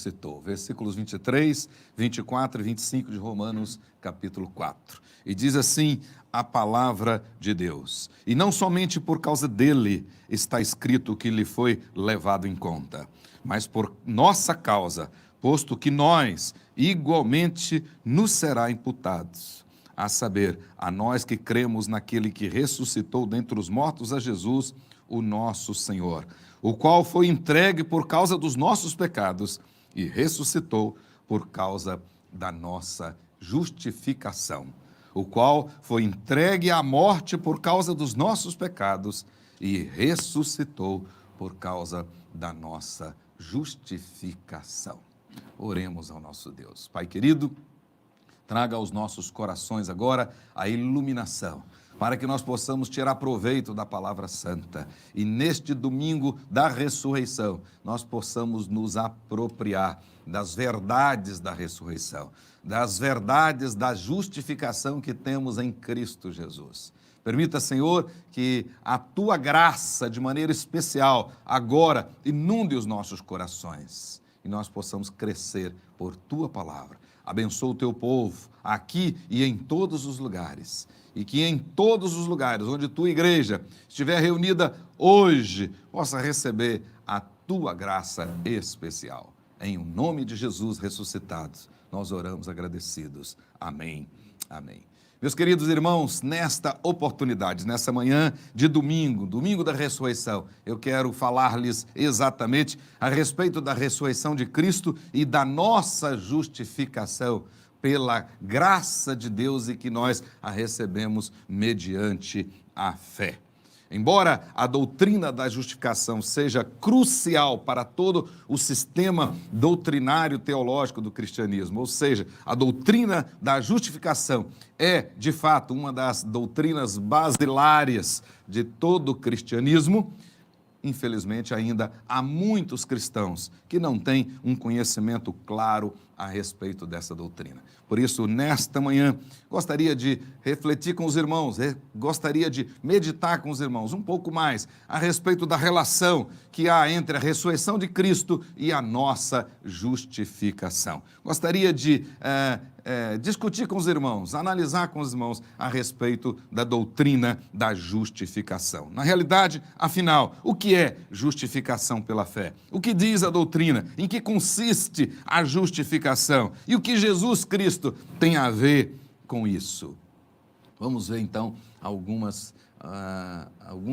citou, versículos 23, 24 e 25 de Romanos, capítulo 4. E diz assim a palavra de Deus: e não somente por causa dele está escrito que lhe foi levado em conta, mas por nossa causa, posto que nós igualmente nos será imputados, a saber, a nós que cremos naquele que ressuscitou dentre os mortos, a Jesus, o nosso Senhor, o qual foi entregue por causa dos nossos pecados e ressuscitou por causa da nossa justificação, o qual foi entregue à morte por causa dos nossos pecados e ressuscitou por causa da nossa justificação. Oremos ao nosso Deus. Pai querido, traga aos nossos corações agora a iluminação, para que nós possamos tirar proveito da palavra santa e neste domingo da ressurreição nós possamos nos apropriar das verdades da ressurreição, das verdades da justificação que temos em Cristo Jesus. Permita, Senhor, que a Tua graça, de maneira especial, agora inunde os nossos corações e nós possamos crescer por Tua palavra. Abençoa o Teu povo, aqui e em todos os lugares. E que em todos os lugares onde Tua igreja estiver reunida hoje, possa receber a Tua graça especial. Em o nome de Jesus ressuscitado, nós oramos agradecidos. Amém. Amém. Meus queridos irmãos, nesta oportunidade, nessa manhã de domingo, domingo da ressurreição, eu quero falar-lhes exatamente a respeito da ressurreição de Cristo e da nossa justificação pela graça de Deus e que nós a recebemos mediante a fé. Embora a doutrina da justificação seja crucial para todo o sistema doutrinário teológico do cristianismo, ou seja, a doutrina da justificação é, de fato, uma das doutrinas basilares de todo o cristianismo, infelizmente ainda há muitos cristãos que não têm um conhecimento claro a respeito dessa doutrina. Por isso, nesta manhã, gostaria de refletir com os irmãos, gostaria de meditar com os irmãos um pouco mais a respeito da relação que há entre a ressurreição de Cristo e a nossa justificação. Gostaria de discutir com os irmãos, analisar com os irmãos a respeito da doutrina da justificação. Na realidade, afinal, o que é justificação pela fé? O que diz a doutrina? Em que consiste a justificação? E o que Jesus Cristo tem a ver com isso? Vamos ver então alguns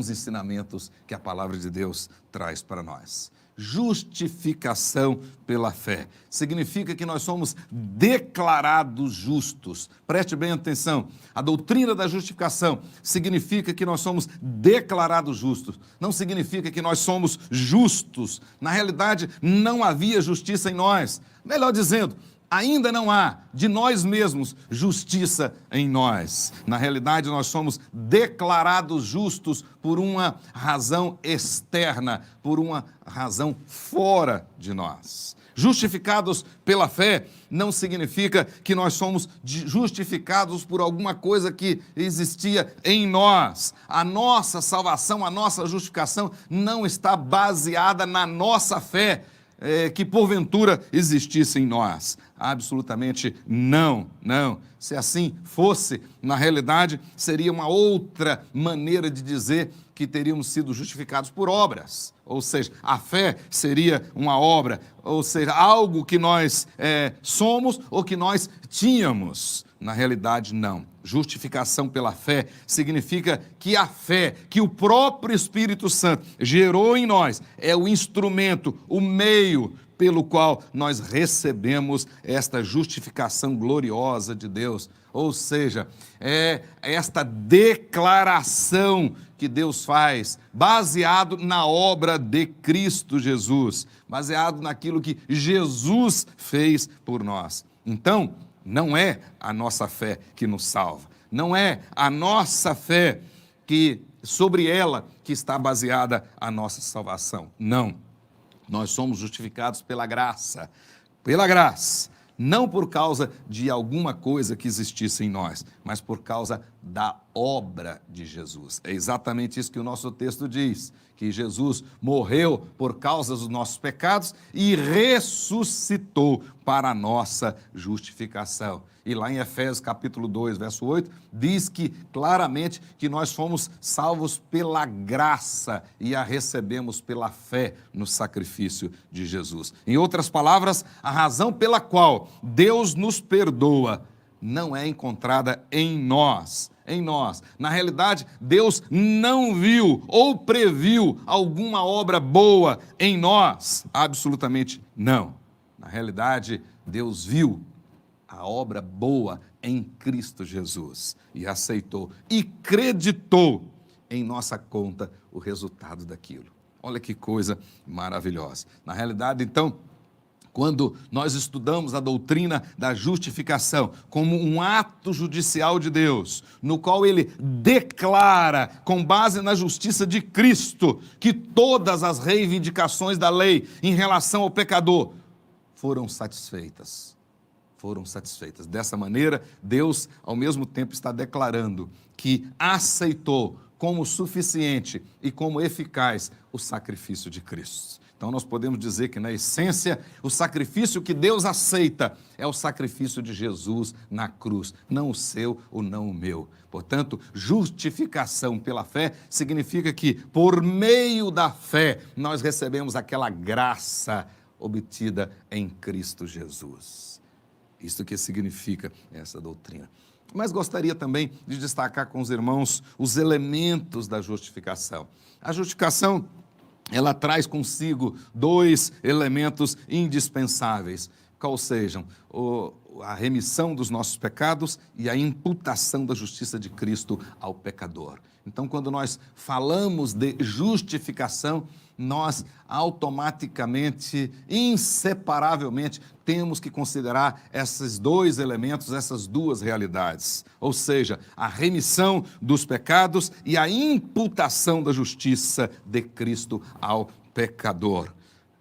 ensinamentos que a palavra de Deus traz para nós. Justificação pela fé significa que nós somos declarados justos. Preste bem atenção, a doutrina da justificação significa que nós somos declarados justos, não significa que nós somos justos. Na realidade, não havia justiça em nós. Melhor dizendo, ainda não há de nós mesmos justiça em nós. Na realidade, nós somos declarados justos por uma razão externa, por uma razão fora de nós. Justificados pela fé não significa que nós somos justificados por alguma coisa que existia em nós. A nossa salvação, a nossa justificação não está baseada na nossa fé, que porventura existisse em nós. Absolutamente não. Se assim fosse, na realidade, seria uma outra maneira de dizer que teríamos sido justificados por obras. Ou seja, a fé seria uma obra, ou seja, algo que nós somos ou que nós tínhamos. Na realidade, não. Justificação pela fé significa que a fé que o próprio Espírito Santo gerou em nós é o instrumento, o meio pelo qual nós recebemos esta justificação gloriosa de Deus. Ou seja, é esta declaração que Deus faz, baseado na obra de Cristo Jesus, baseado naquilo que Jesus fez por nós. Então, não é a nossa fé que nos salva, não é a nossa fé que, sobre ela, que está baseada a nossa salvação. Não, nós somos justificados pela graça, não por causa de alguma coisa que existisse em nós, mas por causa da obra de Jesus. É exatamente isso que o nosso texto diz, que Jesus morreu por causa dos nossos pecados e ressuscitou para a nossa justificação. E lá em Efésios capítulo 2, verso 8, diz que claramente que nós fomos salvos pela graça e a recebemos pela fé no sacrifício de Jesus. Em outras palavras, a razão pela qual Deus nos perdoa não é encontrada em nós. Na realidade, Deus não viu ou previu alguma obra boa em nós. Absolutamente não. Na realidade, Deus viu a obra boa em Cristo Jesus e aceitou e creditou em nossa conta o resultado daquilo. Olha que coisa maravilhosa. Na realidade, então, quando nós estudamos a doutrina da justificação como um ato judicial de Deus, no qual ele declara, com base na justiça de Cristo, que todas as reivindicações da lei em relação ao pecador foram satisfeitas. Dessa maneira, Deus, ao mesmo tempo, está declarando que aceitou como suficiente e como eficaz o sacrifício de Cristo. Então, nós podemos dizer que, na essência, o sacrifício que Deus aceita é o sacrifício de Jesus na cruz, não o seu ou não o meu. Portanto, justificação pela fé significa que, por meio da fé, nós recebemos aquela graça obtida em Cristo Jesus. Isso que significa essa doutrina. Mas gostaria também de destacar com os irmãos os elementos da justificação. A justificação, ela traz consigo dois elementos indispensáveis, qual sejam a remissão dos nossos pecados e a imputação da justiça de Cristo ao pecador. Então, quando nós falamos de justificação, nós automaticamente, inseparavelmente, temos que considerar esses dois elementos, essas duas realidades. Ou seja, a remissão dos pecados e a imputação da justiça de Cristo ao pecador.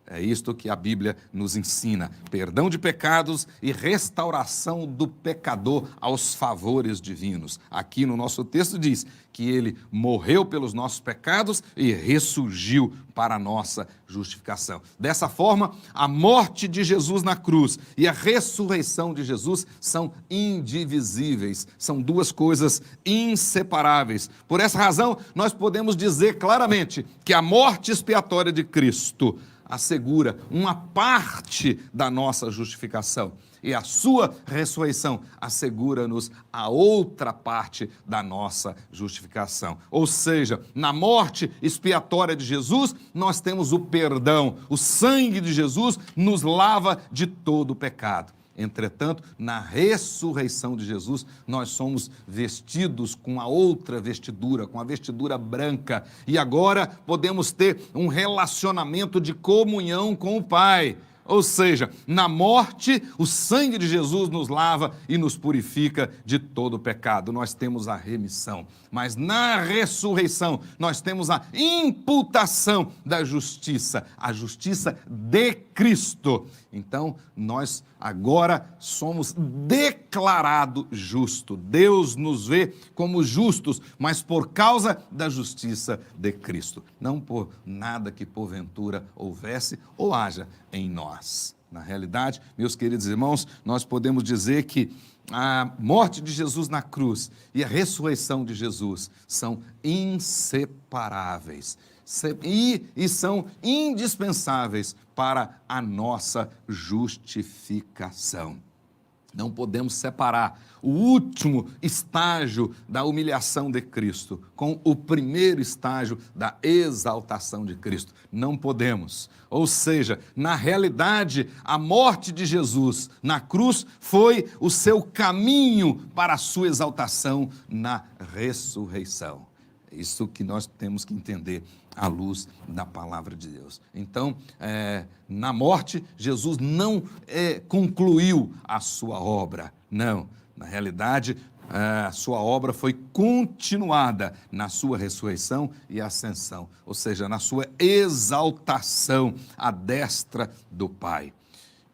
É isto que a Bíblia nos ensina: perdão de pecados e restauração do pecador aos favores divinos. Aqui no nosso texto diz que ele morreu pelos nossos pecados e ressurgiu para a nossa justificação. Dessa forma, a morte de Jesus na cruz e a ressurreição de Jesus são indivisíveis, são duas coisas inseparáveis. Por essa razão, nós podemos dizer claramente que a morte expiatória de Cristo assegura uma parte da nossa justificação e a sua ressurreição assegura-nos a outra parte da nossa justificação. Ou seja, na morte expiatória de Jesus, nós temos o perdão. O sangue de Jesus nos lava de todo o pecado. Entretanto, na ressurreição de Jesus, nós somos vestidos com a outra vestidura, com a vestidura branca. E agora podemos ter um relacionamento de comunhão com o Pai. Ou seja, na morte, o sangue de Jesus nos lava e nos purifica de todo o pecado. Nós temos a remissão. Mas na ressurreição, nós temos a imputação da justiça, a justiça de Cristo. Então, nós agora somos declarados justos. Deus nos vê como justos, mas por causa da justiça de Cristo. Não por nada que porventura houvesse ou haja em nós. Na realidade, meus queridos irmãos, nós podemos dizer que a morte de Jesus na cruz e a ressurreição de Jesus são inseparáveis e são indispensáveis para a nossa justificação. Não podemos separar o último estágio da humilhação de Cristo com o primeiro estágio da exaltação de Cristo. Não podemos. Ou seja, na realidade, a morte de Jesus na cruz foi o seu caminho para a sua exaltação na ressurreição. É isso que nós temos que entender à luz da palavra de Deus. Então, na morte, Jesus não concluiu a sua obra. Não. Na realidade, a sua obra foi continuada na sua ressurreição e ascensão, ou seja, na sua exaltação à destra do Pai.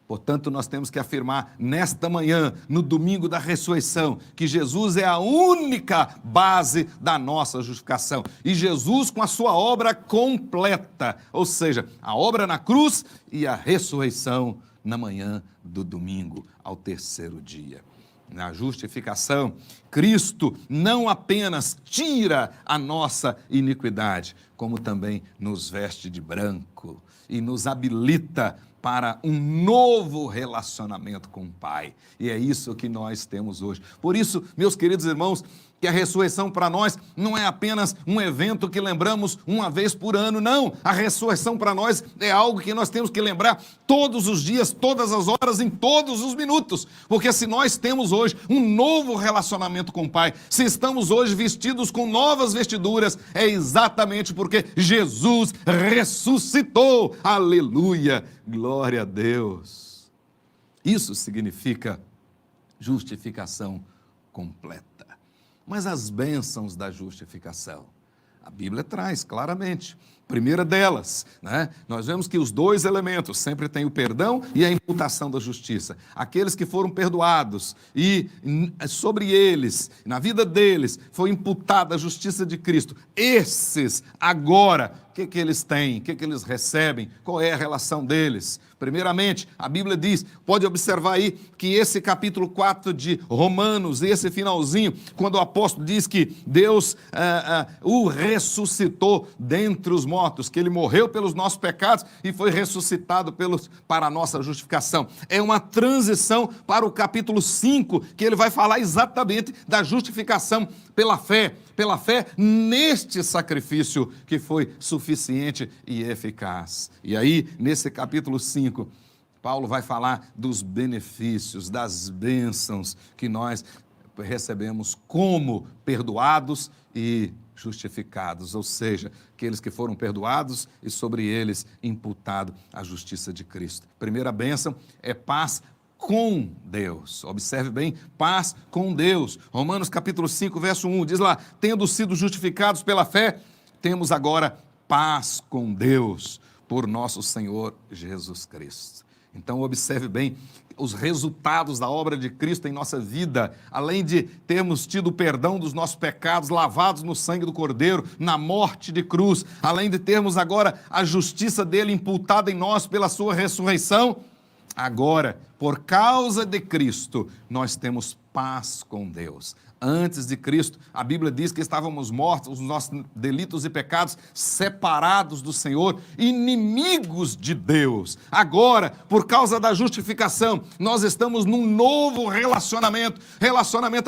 Portanto, nós temos que afirmar nesta manhã, no domingo da ressurreição, que Jesus é a única base da nossa justificação. E Jesus com a sua obra completa, ou seja, a obra na cruz e a ressurreição na manhã do domingo, ao terceiro dia. Na justificação, Cristo não apenas tira a nossa iniquidade, como também nos veste de branco e nos habilita para um novo relacionamento com o Pai. E é isso que nós temos hoje. Por isso, meus queridos irmãos, que a ressurreição para nós não é apenas um evento que lembramos uma vez por ano, não. A ressurreição para nós é algo que nós temos que lembrar todos os dias, todas as horas, em todos os minutos. Porque se nós temos hoje um novo relacionamento com o Pai, se estamos hoje vestidos com novas vestiduras, é exatamente porque Jesus ressuscitou. Aleluia! Glória a Deus! Isso significa justificação completa. Mas as bênçãos da justificação, a Bíblia traz claramente. Primeira delas, nós vemos que os dois elementos sempre têm o perdão e a imputação da justiça. Aqueles que foram perdoados e sobre eles, na vida deles, foi imputada a justiça de Cristo. Esses, agora, o que eles têm? O que eles recebem? Qual é a relação deles? Primeiramente, a Bíblia diz, pode observar aí, que esse capítulo 4 de Romanos, esse finalzinho, quando o apóstolo diz que Deus o ressuscitou dentre os mortos, que ele morreu pelos nossos pecados e foi ressuscitado para a nossa justificação. É uma transição para o capítulo 5, que ele vai falar exatamente da justificação pela fé neste sacrifício que foi suficiente e eficaz. E aí, nesse capítulo 5, Paulo vai falar dos benefícios, das bênçãos que nós recebemos como perdoados e justificados, ou seja, aqueles que foram perdoados e sobre eles imputado a justiça de Cristo. Primeira bênção é paz com Deus. Observe bem, paz com Deus. Romanos capítulo 5, verso 1, diz lá, tendo sido justificados pela fé, temos agora paz com Deus por nosso Senhor Jesus Cristo. Então observe bem os resultados da obra de Cristo em nossa vida, além de termos tido o perdão dos nossos pecados, lavados no sangue do Cordeiro, na morte de cruz, além de termos agora a justiça dele imputada em nós pela sua ressurreição, agora, por causa de Cristo, nós temos paz com Deus. Antes de Cristo, a Bíblia diz que estávamos mortos, os nossos delitos e pecados, separados do Senhor, inimigos de Deus. Agora, por causa da justificação, nós estamos num novo relacionamento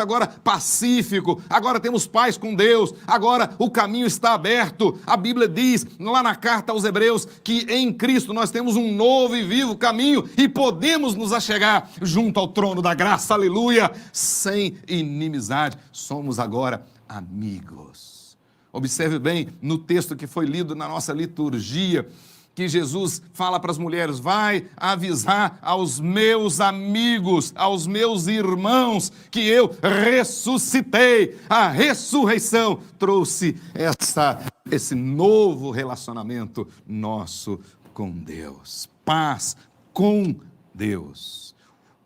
agora pacífico, agora temos paz com Deus, agora o caminho está aberto. A Bíblia diz, lá na carta aos Hebreus, que em Cristo nós temos um novo e vivo caminho e podemos nos achegar junto ao trono da graça, aleluia, sem inimizade. Somos agora amigos. Observe bem no texto que foi lido na nossa liturgia, que Jesus fala para as mulheres, vai avisar aos meus amigos, aos meus irmãos, que eu ressuscitei. A ressurreição trouxe esse novo relacionamento nosso com Deus. Paz com Deus.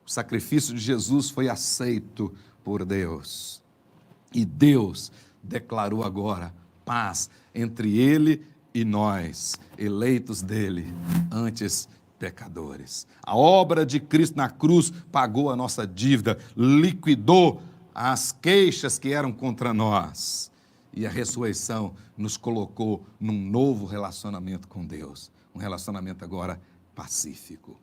O sacrifício de Jesus foi aceito por Deus. E Deus declarou agora paz entre ele e nós, eleitos dele, antes pecadores. A obra de Cristo na cruz pagou a nossa dívida, liquidou as queixas que eram contra nós. E a ressurreição nos colocou num novo relacionamento com Deus, um relacionamento agora pacífico.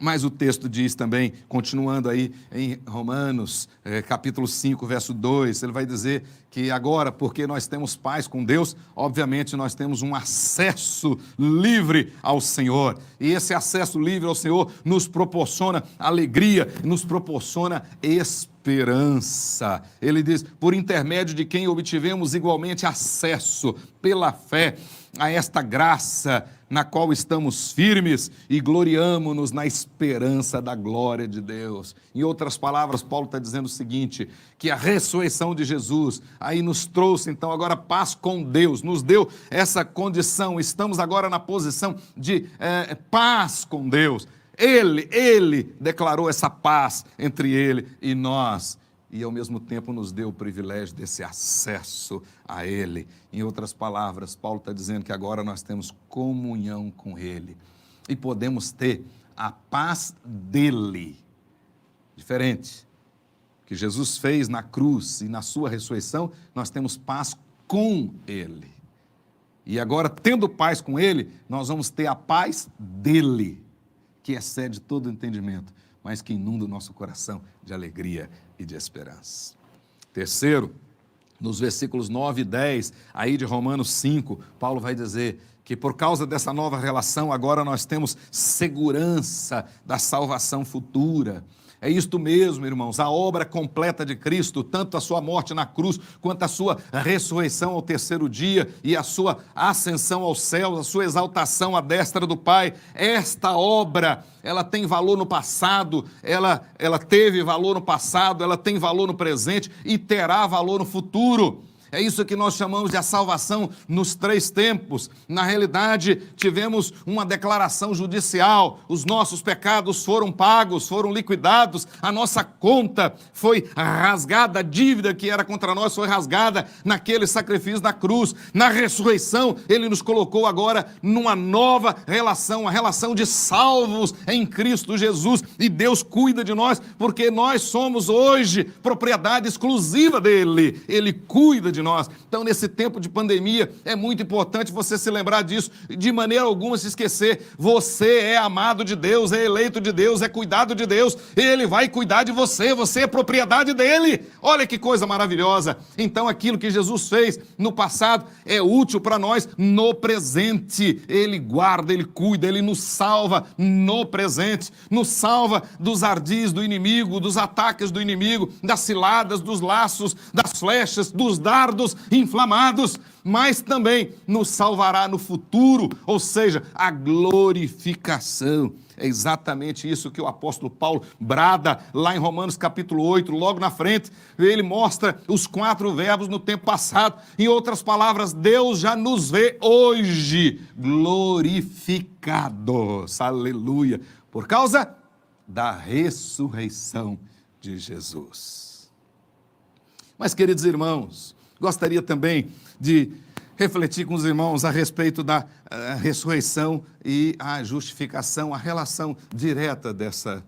Mas o texto diz também, continuando aí em Romanos, capítulo 5, verso 2, ele vai dizer que agora, porque nós temos paz com Deus, obviamente nós temos um acesso livre ao Senhor. E esse acesso livre ao Senhor nos proporciona alegria, nos proporciona esperança. Ele diz, por intermédio de quem obtivemos igualmente acesso pela fé a esta graça na qual estamos firmes e gloriamo-nos na esperança da glória de Deus. Em outras palavras, Paulo está dizendo o seguinte, que a ressurreição de Jesus aí nos trouxe, então, agora paz com Deus, nos deu essa condição, estamos agora na posição de paz com Deus. Ele declarou essa paz entre ele e nós. E ao mesmo tempo nos deu o privilégio desse acesso a ele. Em outras palavras, Paulo está dizendo que agora nós temos comunhão com ele. E podemos ter a paz dele. Diferente. Que Jesus fez na cruz e na sua ressurreição, nós temos paz com ele. E agora, tendo paz com ele, nós vamos ter a paz dele, que excede todo entendimento, mas que inunda o nosso coração de alegria e de esperança. Terceiro, nos versículos 9 e 10, aí de Romanos 5, Paulo vai dizer que por causa dessa nova relação, agora nós temos segurança da salvação futura. É isto mesmo, irmãos, a obra completa de Cristo, tanto a sua morte na cruz, quanto a sua ressurreição ao terceiro dia e a sua ascensão aos céus, a sua exaltação à destra do Pai. Esta obra, ela tem valor no passado, ela teve valor no passado, ela tem valor no presente e terá valor no futuro. É isso que nós chamamos de a salvação nos três tempos. Na realidade, tivemos uma declaração judicial, os nossos pecados foram pagos, foram liquidados, a nossa conta foi rasgada, a dívida que era contra nós foi rasgada naquele sacrifício da cruz. Na ressurreição, ele nos colocou agora numa nova relação, a relação de salvos em Cristo Jesus. E Deus cuida de nós, porque nós somos hoje propriedade exclusiva dele. Ele cuida de nós. Então, nesse tempo de pandemia, é muito importante você se lembrar disso, de maneira alguma se esquecer. Você é amado de Deus, é eleito de Deus, é cuidado de Deus, ele vai cuidar de você, você é propriedade dele. Olha que coisa maravilhosa. Então, aquilo que Jesus fez no passado é útil para nós no presente. Ele guarda, ele cuida, ele nos salva no presente, nos salva dos ardis do inimigo, dos ataques do inimigo, das ciladas, dos laços, das flechas, dos dardos inflamados, mas também nos salvará no futuro, ou seja, a glorificação. É exatamente isso que o apóstolo Paulo brada lá em Romanos capítulo 8, logo na frente. Ele mostra os 4 verbos no tempo passado. Em outras palavras, Deus já nos vê hoje glorificados, aleluia, por causa da ressurreição de Jesus. Mas, queridos irmãos, gostaria também de refletir com os irmãos a respeito da ressurreição e a justificação, a relação direta desta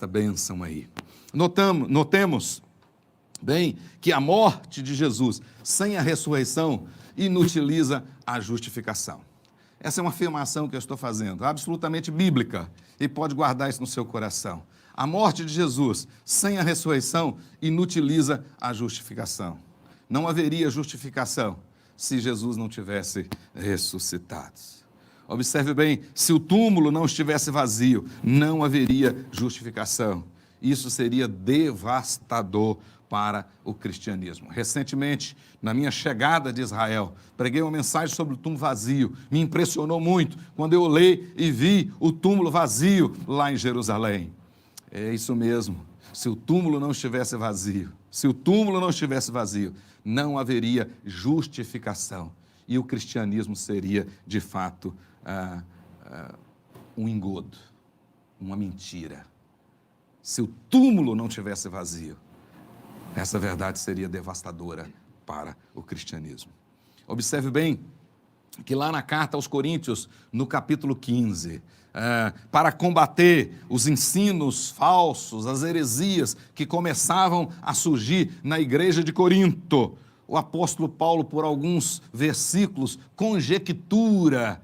bênção aí. Notemos bem que a morte de Jesus sem a ressurreição inutiliza a justificação. Essa é uma afirmação que eu estou fazendo, absolutamente bíblica, e pode guardar isso no seu coração. A morte de Jesus sem a ressurreição inutiliza a justificação. Não haveria justificação se Jesus não tivesse ressuscitado. Observe bem, se o túmulo não estivesse vazio, não haveria justificação. Isso seria devastador para o cristianismo. Recentemente, na minha chegada de Israel, preguei uma mensagem sobre o túmulo vazio. Me impressionou muito quando eu olhei e vi o túmulo vazio lá em Jerusalém. É isso mesmo. Se o túmulo não estivesse vazio, não haveria justificação. E o cristianismo seria, de fato, um engodo, uma mentira. Se o túmulo não estivesse vazio, essa verdade seria devastadora para o cristianismo. Observe bem que lá na carta aos Coríntios, no capítulo 15, para combater os ensinos falsos, as heresias que começavam a surgir na igreja de Corinto, o apóstolo Paulo, por alguns versículos, conjectura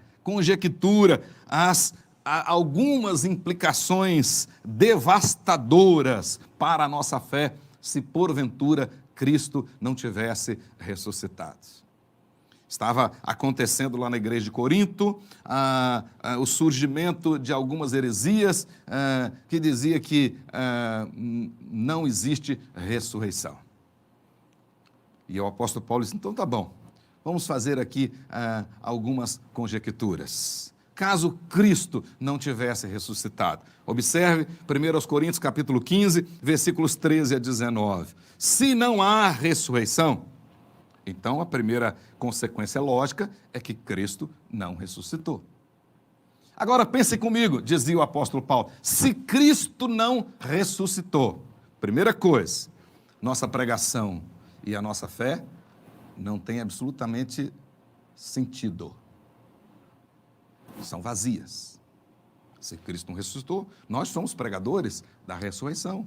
algumas implicações devastadoras para a nossa fé, se porventura Cristo não tivesse ressuscitado. Estava acontecendo lá na igreja de Corinto o surgimento de algumas heresias que dizia que não existe ressurreição. E o apóstolo Paulo disse, então tá bom, vamos fazer aqui algumas conjecturas. Caso Cristo não tivesse ressuscitado. Observe 1 Coríntios capítulo 15, versículos 13 a 19. Se não há ressurreição, então a primeira consequência lógica é que Cristo não ressuscitou. Agora pense comigo, dizia o apóstolo Paulo, se Cristo não ressuscitou, primeira coisa, nossa pregação e a nossa fé não tem absolutamente sentido. São vazias. Se Cristo não ressuscitou, nós somos pregadores da ressurreição.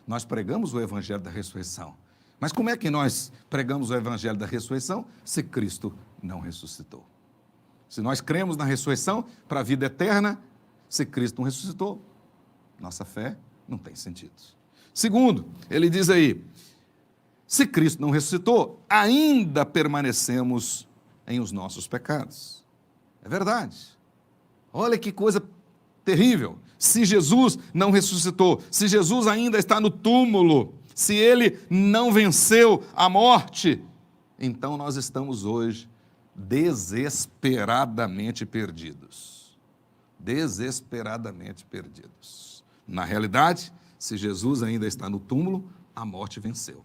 Nós pregamos o evangelho da ressurreição. Mas como é que nós pregamos o evangelho da ressurreição se Cristo não ressuscitou? Se nós cremos na ressurreição para a vida eterna, se Cristo não ressuscitou, nossa fé não tem sentido. Segundo, ele diz aí, se Cristo não ressuscitou, ainda permanecemos em os nossos pecados. É verdade. Olha que coisa terrível. Se Jesus não ressuscitou, se Jesus ainda está no túmulo, se ele não venceu a morte, então nós estamos hoje desesperadamente perdidos. Desesperadamente perdidos. Na realidade, se Jesus ainda está no túmulo, a morte venceu.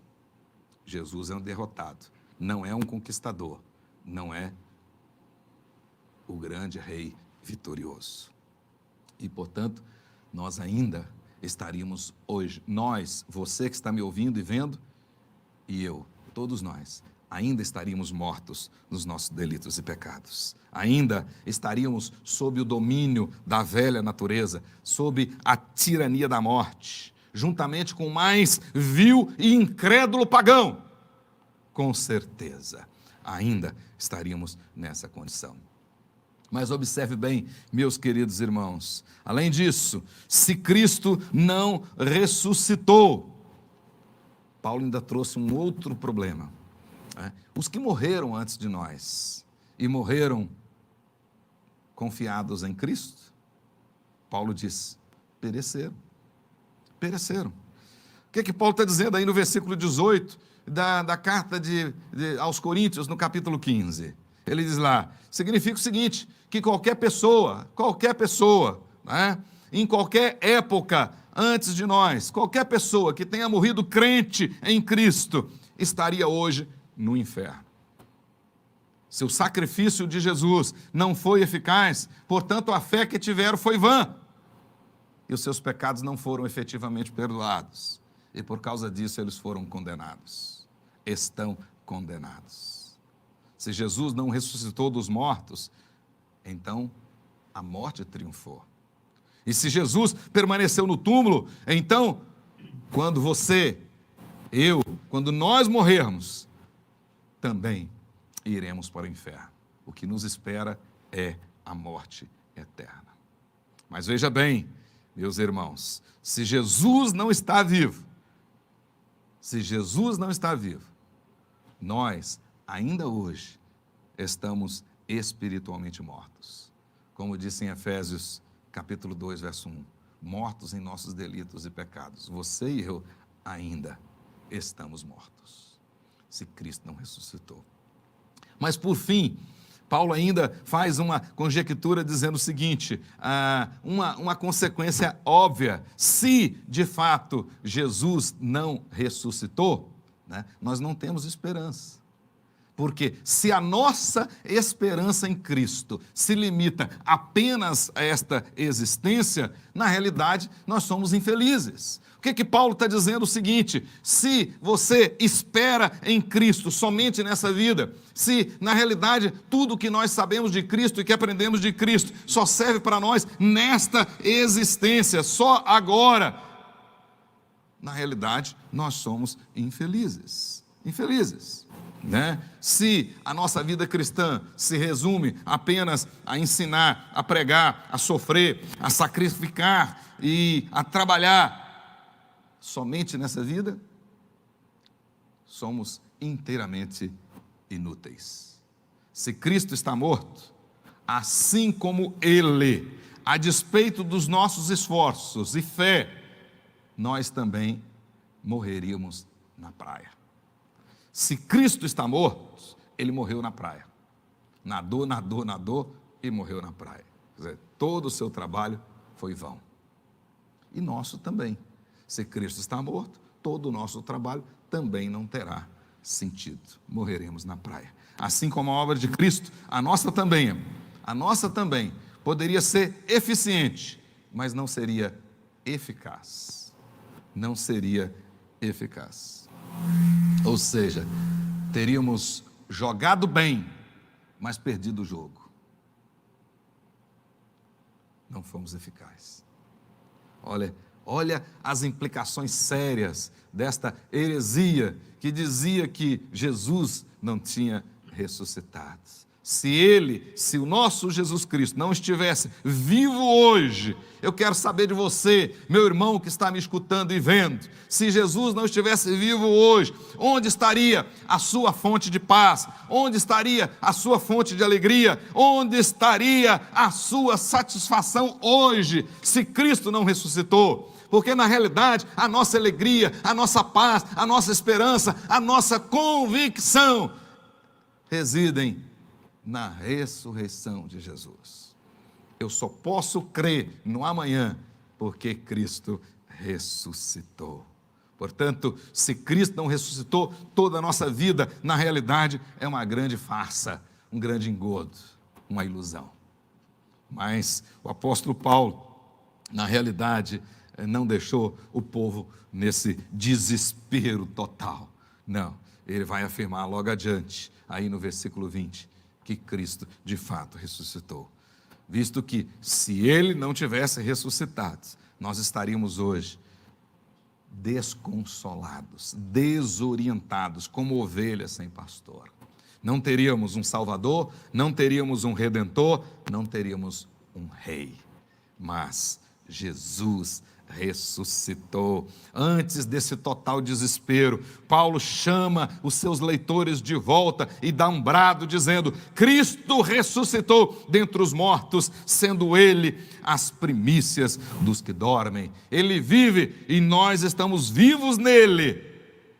Jesus é um derrotado, não é um conquistador, não é o grande rei vitorioso. E, portanto, nós ainda estaríamos hoje, nós, você que está me ouvindo e vendo, e eu, todos nós, ainda estaríamos mortos nos nossos delitos e pecados. Ainda estaríamos sob o domínio da velha natureza, sob a tirania da morte, juntamente com o mais vil e incrédulo pagão. Com certeza, ainda estaríamos nessa condição. Mas observe bem, meus queridos irmãos, além disso, se Cristo não ressuscitou, Paulo ainda trouxe um outro problema. Os que morreram antes de nós e morreram confiados em Cristo, Paulo diz, pereceram. Pereceram. O que é que Paulo está dizendo aí no versículo 18 da carta aos Coríntios, no capítulo 15? Ele diz lá, significa o seguinte, que qualquer pessoa, né, em qualquer época antes de nós, qualquer pessoa que tenha morrido crente em Cristo, estaria hoje no inferno. Se o sacrifício de Jesus não foi eficaz, portanto a fé que tiveram foi vã, e os seus pecados não foram efetivamente perdoados, e por causa disso eles foram condenados, estão condenados. Se Jesus não ressuscitou dos mortos, então a morte triunfou. E se Jesus permaneceu no túmulo, então, quando você, eu, quando nós morrermos, também iremos para o inferno. O que nos espera é a morte eterna. Mas veja bem, meus irmãos, se Jesus não está vivo, nós, ainda hoje, estamos espiritualmente mortos. Como disse em Efésios, capítulo 2, verso 1, mortos em nossos delitos e pecados. Você e eu ainda estamos mortos, se Cristo não ressuscitou. Mas, por fim, Paulo ainda faz uma conjectura dizendo o seguinte, uma consequência óbvia, se de fato Jesus não ressuscitou, né, nós não temos esperança. Porque se a nossa esperança em Cristo se limita apenas a esta existência, na realidade nós somos infelizes. O que Paulo está dizendo? O seguinte, se você espera em Cristo somente nessa vida, se na realidade tudo que nós sabemos de Cristo e que aprendemos de Cristo só serve para nós nesta existência, só agora, na realidade nós somos infelizes. Né? Se a nossa vida cristã se resume apenas a ensinar, a pregar, a sofrer, a sacrificar e a trabalhar somente nessa vida, somos inteiramente inúteis. Se Cristo está morto, assim como Ele, a despeito dos nossos esforços e fé, nós também morreríamos na praia. Se Cristo está morto, ele morreu na praia. Nadou e morreu na praia. Quer dizer, todo o seu trabalho foi vão. E nosso também. Se Cristo está morto, todo o nosso trabalho também não terá sentido. Morreremos na praia. Assim como a obra de Cristo, a nossa também, poderia ser eficiente, mas não seria eficaz. Não seria eficaz. Ou seja, teríamos jogado bem, mas perdido o jogo. Não fomos eficazes. Olha as implicações sérias desta heresia que dizia que Jesus não tinha ressuscitado. Se o nosso Jesus Cristo não estivesse vivo hoje, eu quero saber de você, meu irmão que está me escutando e vendo, se Jesus não estivesse vivo hoje, onde estaria a sua fonte de paz? Onde estaria a sua fonte de alegria? Onde estaria a sua satisfação hoje, se Cristo não ressuscitou? Porque na realidade, a nossa alegria, a nossa paz, a nossa esperança, a nossa convicção residem na ressurreição de Jesus. Eu só posso crer no amanhã porque Cristo ressuscitou. Portanto, se Cristo não ressuscitou, toda a nossa vida, na realidade, é uma grande farsa, um grande engodo, uma ilusão. Mas o apóstolo Paulo, na realidade, não deixou o povo nesse desespero total. Não, ele vai afirmar logo adiante, aí no versículo 20, que Cristo de fato ressuscitou. Visto que se ele não tivesse ressuscitado, nós estaríamos hoje desconsolados, desorientados, como ovelhas sem pastor. Não teríamos um Salvador, não teríamos um Redentor, não teríamos um Rei. Mas Jesus ressuscitou. Antes desse total desespero, Paulo chama os seus leitores de volta e dá um brado dizendo: Cristo ressuscitou dentre os mortos, sendo ele as primícias dos que dormem. Ele vive e nós estamos vivos nele.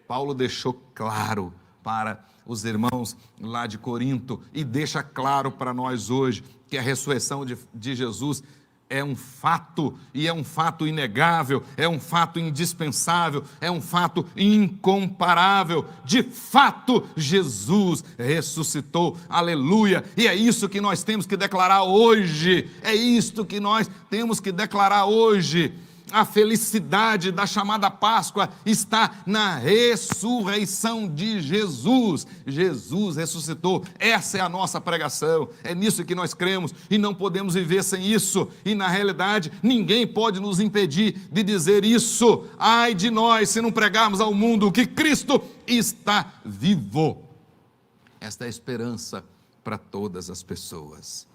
Paulo deixou claro para os irmãos lá de Corinto e deixa claro para nós hoje que a ressurreição de Jesus é um fato, e é um fato inegável, é um fato indispensável, é um fato incomparável. De fato, Jesus ressuscitou, aleluia, e é isso que nós temos que declarar hoje, é isto que nós temos que declarar hoje. A felicidade da chamada Páscoa está na ressurreição de Jesus. Jesus ressuscitou, essa é a nossa pregação, é nisso que nós cremos e não podemos viver sem isso. E na realidade, ninguém pode nos impedir de dizer isso. Ai de nós se não pregarmos ao mundo que Cristo está vivo. Esta é a esperança para todas as pessoas.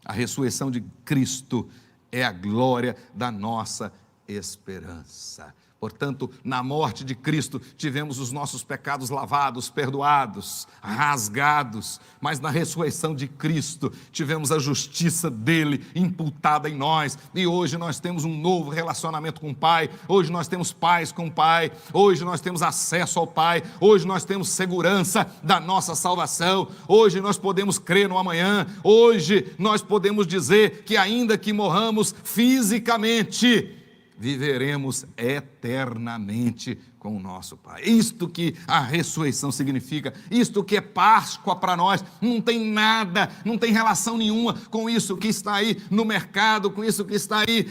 A ressurreição de Cristo é a glória da nossa esperança. Portanto, na morte de Cristo, tivemos os nossos pecados lavados, perdoados, rasgados, mas na ressurreição de Cristo, tivemos a justiça dele imputada em nós, e hoje nós temos um novo relacionamento com o Pai, hoje nós temos paz com o Pai, hoje nós temos acesso ao Pai, hoje nós temos segurança da nossa salvação, hoje nós podemos crer no amanhã, hoje nós podemos dizer que ainda que morramos fisicamente, viveremos eternamente com o nosso Pai. Isto que a ressurreição significa, isto que é Páscoa para nós, não tem nada, não tem relação nenhuma com isso que está aí no mercado, com isso que está aí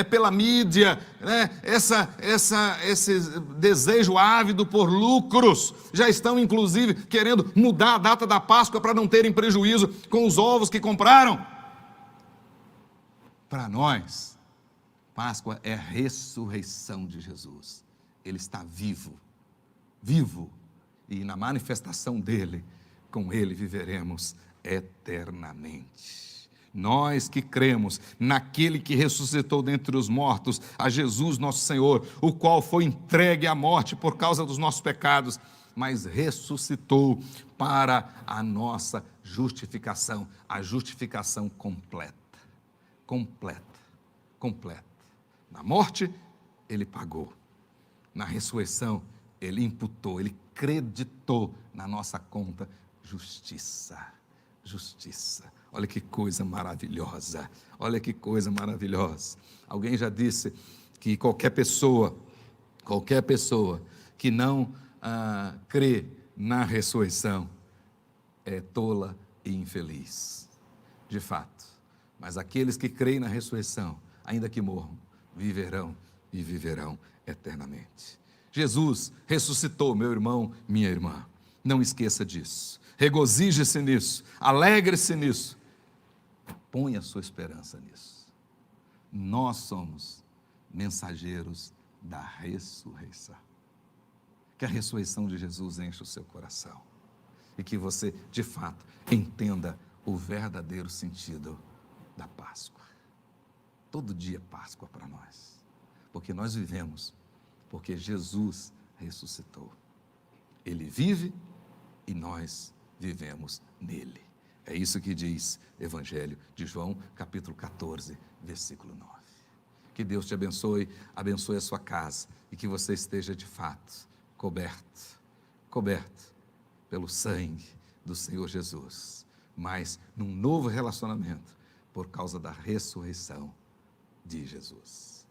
pela mídia, né? Esse desejo ávido por lucros, já estão inclusive querendo mudar a data da Páscoa para não terem prejuízo com os ovos que compraram. Para nós, Páscoa é a ressurreição de Jesus. Ele está vivo, e na manifestação dele, com ele viveremos eternamente. Nós que cremos naquele que ressuscitou dentre os mortos, a Jesus nosso Senhor, o qual foi entregue à morte por causa dos nossos pecados, mas ressuscitou para a nossa justificação, a justificação completa. Na morte, ele pagou. Na ressurreição, ele imputou, ele creditou na nossa conta justiça. Olha que coisa maravilhosa. Alguém já disse que qualquer pessoa que não crê na ressurreição é tola e infeliz. De fato, mas aqueles que creem na ressurreição, ainda que morram, viverão e viverão eternamente. Jesus ressuscitou, meu irmão, minha irmã. Não esqueça disso. Regozije-se nisso. Alegre-se nisso. Ponha sua esperança nisso. Nós somos mensageiros da ressurreição. Que a ressurreição de Jesus enche o seu coração. E que você, de fato, entenda o verdadeiro sentido da Páscoa. Todo dia é Páscoa para nós. Porque nós vivemos, porque Jesus ressuscitou. Ele vive e nós vivemos nele. É isso que diz Evangelho de João, capítulo 14, versículo 9. Que Deus te abençoe, abençoe a sua casa e que você esteja de fato coberto pelo sangue do Senhor Jesus, mas num novo relacionamento por causa da ressurreição de Jesus.